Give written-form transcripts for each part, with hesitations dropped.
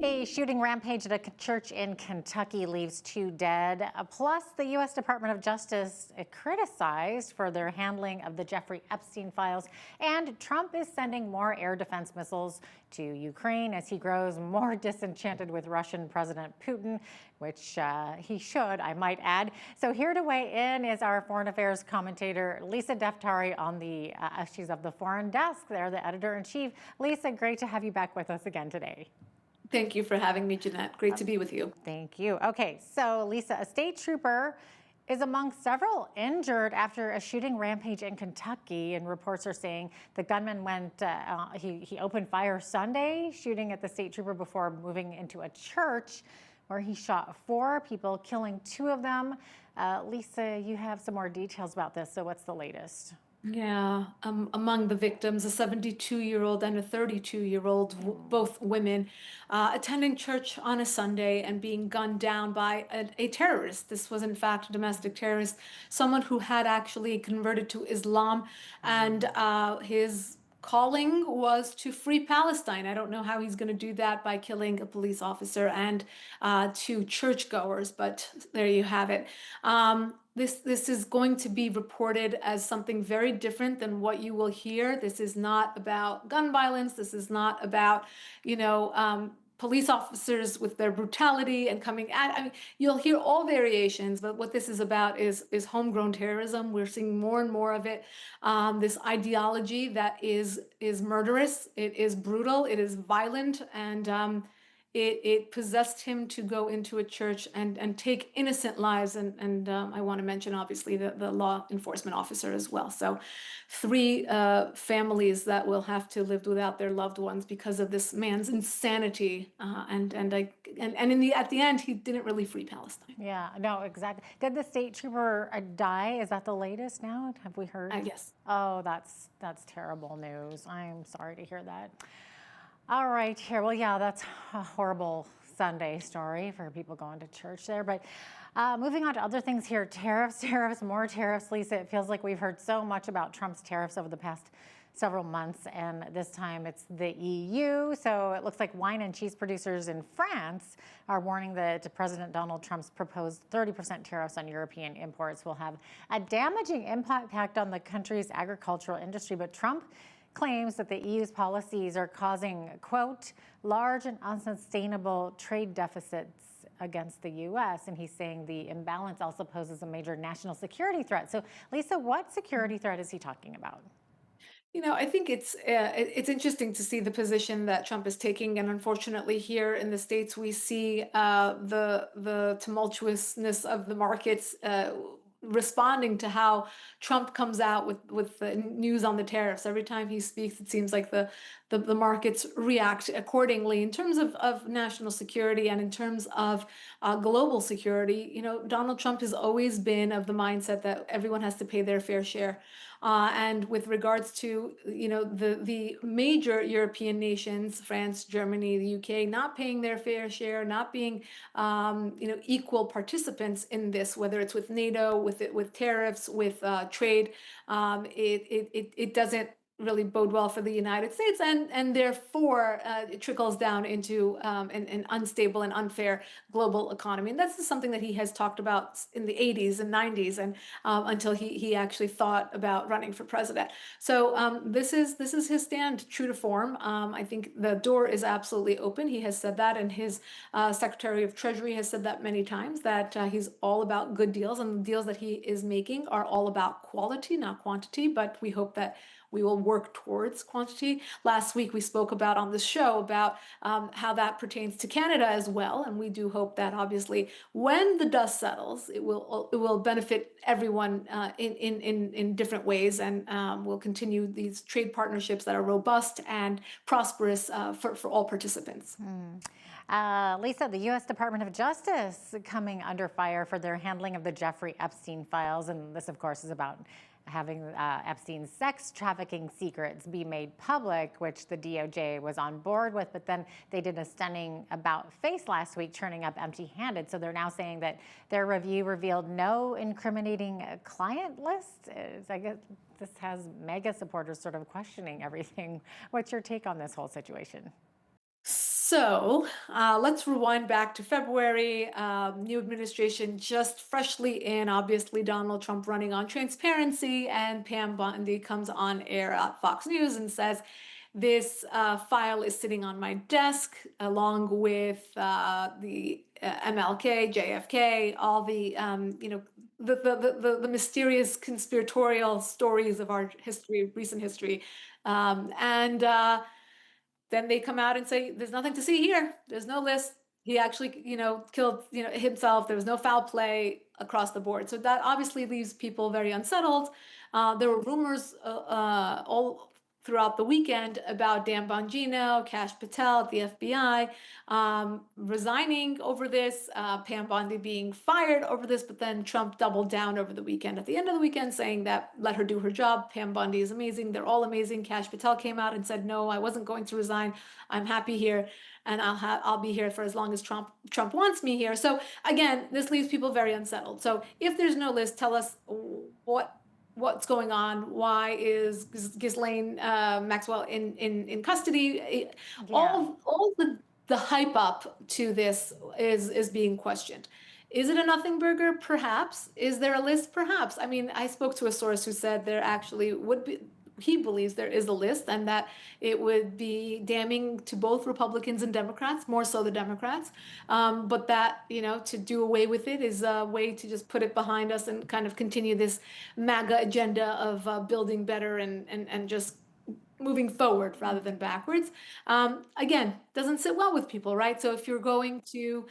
A shooting rampage at a church in Kentucky leaves 2 dead. Plus, the U.S. Department of Justice criticized for their handling of the Jeffrey Epstein files. And Trump is sending more air defense missiles to Ukraine as he grows more disenchanted with Russian President Putin, which he should, I might add. So here to weigh in is our foreign affairs commentator, Lisa Daftari, on the issues of the foreign desk. They're the editor-in-chief. Lisa, great to have you back with us again today. Thank you for having me, Jeanette. Great to be with you. Thank you. Okay, so Lisa, a state trooper is among several injured after a shooting rampage in Kentucky, and reports are saying the gunman he opened fire Sunday, shooting at the state trooper before moving into a church where he shot 4 people, killing 2 of them. Lisa, you have some more details about this, so what's the latest? Yeah, among the victims, a 72-year-old and a 32-year-old, both women, attending church on a Sunday and being gunned down by a terrorist. This was, in fact, a domestic terrorist, someone who had actually converted to Islam, and his calling was to free Palestine. I don't know how he's going to do that by killing a police officer and 2 churchgoers, but there you have it. This is going to be reported as something very different than what you will hear. This is not about gun violence. This is not about, police officers with their brutality and coming at. I mean, you'll hear all variations, but what this is about is homegrown terrorism. We're seeing more and more of it. This ideology that is murderous. It is brutal. It is violent, and it possessed him to go into a church and take innocent lives. And I want to mention, obviously, the law enforcement officer as well. So 3 families that will have to live without their loved ones because of this man's insanity. And at the end, he didn't really free Palestine. Yeah, no, exactly. Did the state trooper die? Is that the latest now? Have we heard? Yes. Oh, that's terrible news. I'm sorry to hear that. All right, here. Well, yeah, that's a horrible Sunday story for people going to church there. But moving on to other things here, tariffs, more tariffs. Lisa, it feels like we've heard so much about Trump's tariffs over the past several months, and this time it's the EU. So it looks like wine and cheese producers in France are warning that President Donald Trump's proposed 30% tariffs on European imports will have a damaging impact on the country's agricultural industry. But Trump claims that the EU's policies are causing, quote, large and unsustainable trade deficits against the U.S. And he's saying the imbalance also poses a major national security threat. So, Lisa, what security threat is he talking about? I think it's interesting to see the position that Trump is taking, and unfortunately, here in the States, we see the tumultuousness of the markets responding to how Trump comes out with the news on the tariffs. Every time he speaks, it seems like the markets react accordingly. In terms of national security and in terms of global security, Donald Trump has always been of the mindset that everyone has to pay their fair share. And with regards to the major European nations, France, Germany, the UK, not paying their fair share, not being equal participants in this, whether it's with NATO, with tariffs, with trade, it doesn't really bode well for the United States, and therefore it trickles down into an unstable and unfair global economy. And that's something that he has talked about in the 80s and 90s, and until he actually thought about running for president. So this is his stand, true to form. I think the door is absolutely open. He has said that, and his Secretary of Treasury has said that many times, that he's all about good deals, and the deals that he is making are all about quality, not quantity. But we hope that we will work towards quantity. Last week, we spoke about on this show about how that pertains to Canada as well. And we do hope that, obviously, when the dust settles, it will benefit everyone in different ways, and we'll continue these trade partnerships that are robust and prosperous for all participants. Lisa, the U.S. Department of Justice coming under fire for their handling of the Jeffrey Epstein files. And this, of course, is about having Epstein's sex trafficking secrets be made public, which the DOJ was on board with. But then they did a stunning about-face last week, turning up empty-handed. So they're now saying that their review revealed no incriminating client list. I guess this has mega supporters sort of questioning everything. What's your take on this whole situation? Let's rewind back to February. New administration just freshly in, obviously, Donald Trump running on transparency, and Pam Bondi comes on air at Fox News and says, this file is sitting on my desk along with the MLK, JFK, all the, the mysterious conspiratorial stories of our history, recent history. And Then they come out and say, there's nothing to see here. There's no list. He actually, killed, himself. There was no foul play across the board. So that obviously leaves people very unsettled. There were rumors all throughout the weekend about Dan Bongino, Kash Patel at the FBI resigning over this, Pam Bondi being fired over this, but then Trump doubled down over the weekend at the end of the weekend saying that let her do her job. Pam Bondi is amazing. They're all amazing. Kash Patel came out and said, no, I wasn't going to resign. I'm happy here and I'll be here for as long as Trump wants me here. So again, this leaves people very unsettled. So if there's no list, tell us what's going on. Why is Ghislaine Maxwell in custody? Yeah. All the hype up to this is being questioned. Is it a nothing burger? Perhaps. Is there a list? Perhaps. I mean, I spoke to a source who said there actually would be. He believes there is a list and that it would be damning to both Republicans and Democrats, more so the Democrats. But that, to do away with it is a way to just put it behind us and kind of continue this MAGA agenda of building better and just moving forward rather than backwards. Again, doesn't sit well with people, right? So if you're going to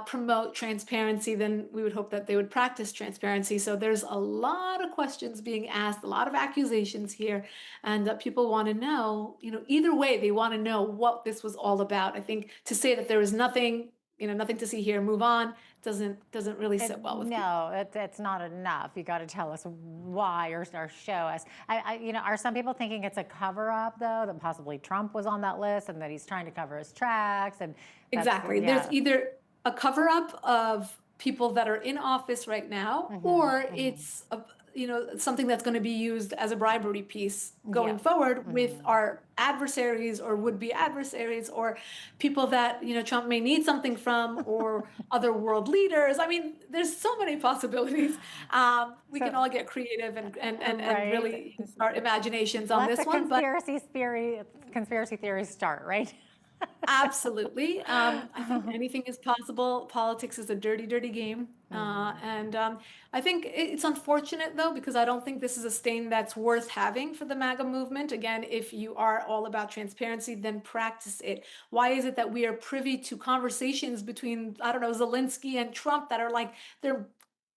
promote transparency, then we would hope that they would practice transparency. So there's a lot of questions being asked, a lot of accusations here, and people want to know, either way, they want to know what this was all about. I think to say that there is nothing, nothing to see here, move on, doesn't really sit well with people. No, it's not enough. You got to tell us why or show us. Are some people thinking it's a cover up though, that possibly Trump was on that list and that he's trying to cover his tracks and Exactly. There's yeah. either a cover up of people that are in office right now, or it's something that's going to be used as a bribery piece going Yeah. forward with our adversaries or would-be adversaries or people that Trump may need something from or other world leaders. I mean, there's so many possibilities. We So, can all get creative and right. really use our imaginations on Let this the one, but conspiracy theories start, right? absolutely. I think anything is possible. Politics is a dirty, dirty game. And I think it's unfortunate, though, because I don't think this is a stain that's worth having for the MAGA movement. Again, if you are all about transparency, then practice it. Why is it that we are privy to conversations between, I don't know, Zelensky and Trump that are like, they're,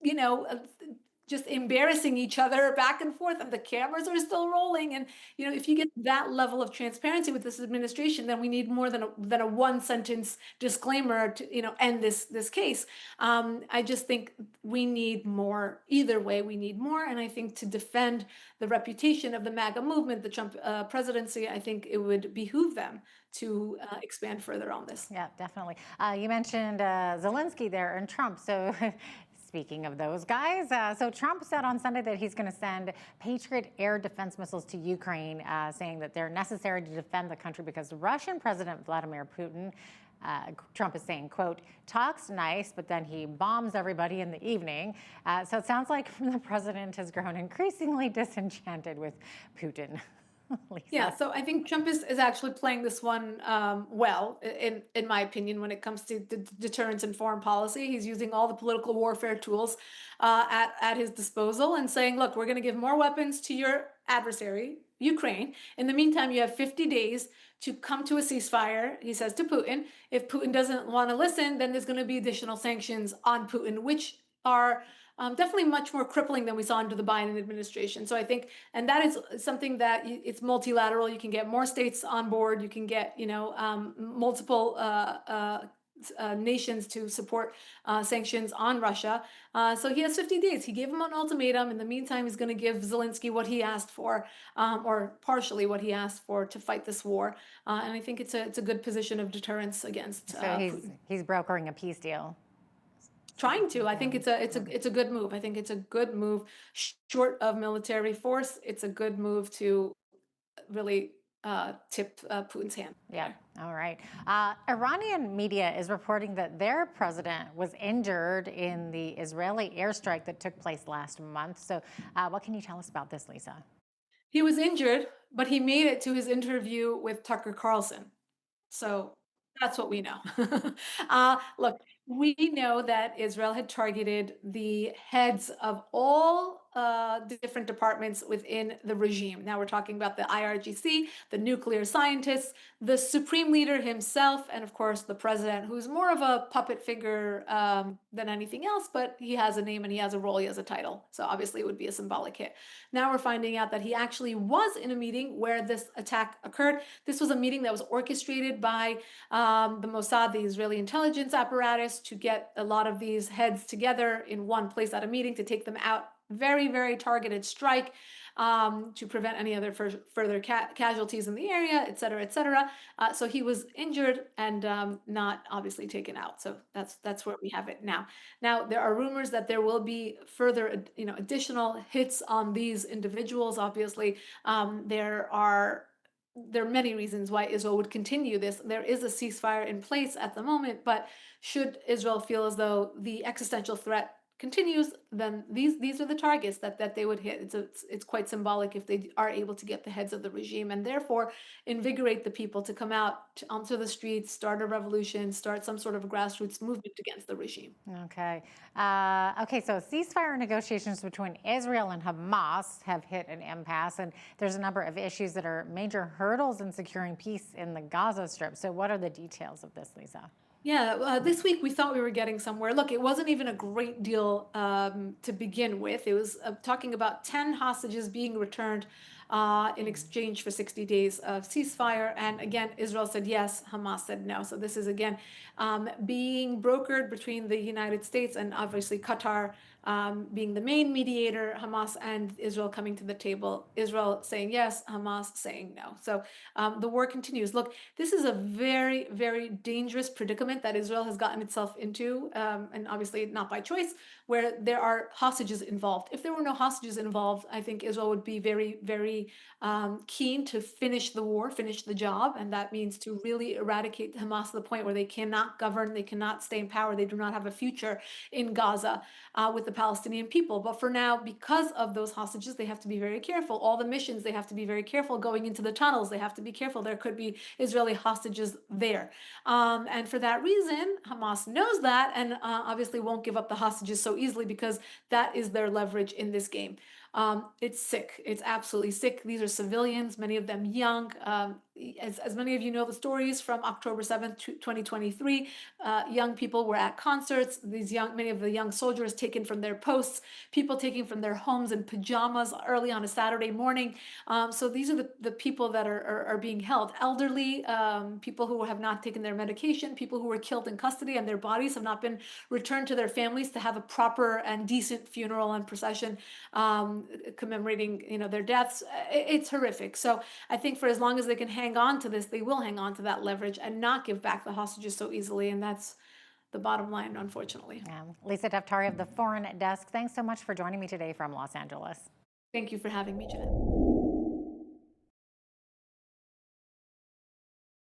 you know, uh, just embarrassing each other back and forth, and the cameras are still rolling. And if you get that level of transparency with this administration, then we need more than a one sentence disclaimer to end this case. I just think we need more. Either way, we need more. And I think to defend the reputation of the MAGA movement, the Trump presidency, I think it would behoove them to expand further on this. Yeah, definitely. You mentioned Zelensky there and Trump. So, speaking of those guys, so Trump said on Sunday that he's going to send Patriot air defense missiles to Ukraine, saying that they're necessary to defend the country because Russian President Vladimir Putin, Trump is saying, quote, talks nice, but then he bombs everybody in the evening. So it sounds like the president has grown increasingly disenchanted with Putin. Lisa. Yeah, so I think Trump is actually playing this one well, in my opinion, when it comes to deterrence and foreign policy. He's using all the political warfare tools at his disposal and saying, look, we're going to give more weapons to your adversary, Ukraine. In the meantime, you have 50 days to come to a ceasefire, he says to Putin. If Putin doesn't want to listen, then there's going to be additional sanctions on Putin, which are definitely much more crippling than we saw under the Biden administration. So I think, and that is something that it's multilateral. You can get more states on board. You can get, multiple nations to support sanctions on Russia. So he has 50 days. He gave him an ultimatum. In the meantime, he's going to give Zelensky what he asked for, or partially what he asked for to fight this war. And I think it's a good position of deterrence against. So Putin. he's brokering a peace deal. Trying to. I think it's a good move. I think it's a good move. Short of military force, it's a good move to really tip Putin's hand. Yeah. All right. Iranian media is reporting that their president was injured in the Israeli airstrike that took place last month. So, what can you tell us about this, Lisa? He was injured, but he made it to his interview with Tucker Carlson. So that's what we know. Look, we know that Israel had targeted the heads of all different departments within the regime. Now we're talking about the IRGC, the nuclear scientists, the supreme leader himself, and of course the president, who's more of a puppet figure than anything else, but he has a name and he has a role, he has a title. So obviously it would be a symbolic hit. Now we're finding out that he actually was in a meeting where this attack occurred. This was a meeting that was orchestrated by the Mossad, the Israeli intelligence apparatus, to get a lot of these heads together in one place at a meeting to take them out. Very, very targeted strike to prevent any other further casualties in the area, et cetera, et cetera. So he was injured and not obviously taken out. So that's where we have it now. Now there are rumors that there will be further, additional hits on these individuals. Obviously, there are many reasons why Israel would continue this. There is a ceasefire in place at the moment, but should Israel feel as though the existential threat continues, then these are the targets that they would hit. It's quite symbolic if they are able to get the heads of the regime and therefore invigorate the people to come out onto the streets, start a revolution, start some sort of grassroots movement against the regime. Okay. Okay, so ceasefire negotiations between Israel and Hamas have hit an impasse, and there's a number of issues that are major hurdles in securing peace in the Gaza Strip. So, what are the details of this, Lisa? Yeah, this week we thought we were getting somewhere. Look, it wasn't even a great deal to begin with. It was talking about 10 hostages being returned in exchange for 60 days of ceasefire. And again, Israel said yes, Hamas said no. So this is again being brokered between the United States and obviously Qatar being the main mediator, Hamas and Israel coming to the table, Israel saying yes, Hamas saying no. So the war continues. Look, this is a very, very dangerous predicament that Israel has gotten itself into, and obviously not by choice, where there are hostages involved. If there were no hostages involved, I think Israel would be very, very keen to finish the war, finish the job, and that means to really eradicate Hamas to the point where they cannot govern, they cannot stay in power, they do not have a future in Gaza with the Palestinian people. But for now, because of those hostages, they have to be very careful. All the missions, they have to be very careful. Going into the tunnels, they have to be careful. There could be Israeli hostages there. And for that reason, Hamas knows that and obviously won't give up the hostages so easily because that is their leverage in this game. It's sick. It's absolutely sick. These are civilians, many of them young. As many of you know the stories from October 7th, 2023, young people were at concerts. Many of the young soldiers taken from their posts, people taken from their homes in pajamas early on a Saturday morning. So these are the people that are being held. Elderly, people who have not taken their medication, people who were killed in custody and their bodies have not been returned to their families to have a proper and decent funeral and procession commemorating their deaths. It's horrific. So I think for as long as they can hang on to this, they will hang on to that leverage and not give back the hostages so easily. And that's the bottom line, unfortunately. Lisa Daftari of the Foreign Desk, thanks so much for joining me today from Los Angeles. Thank you for having me, Jeanette.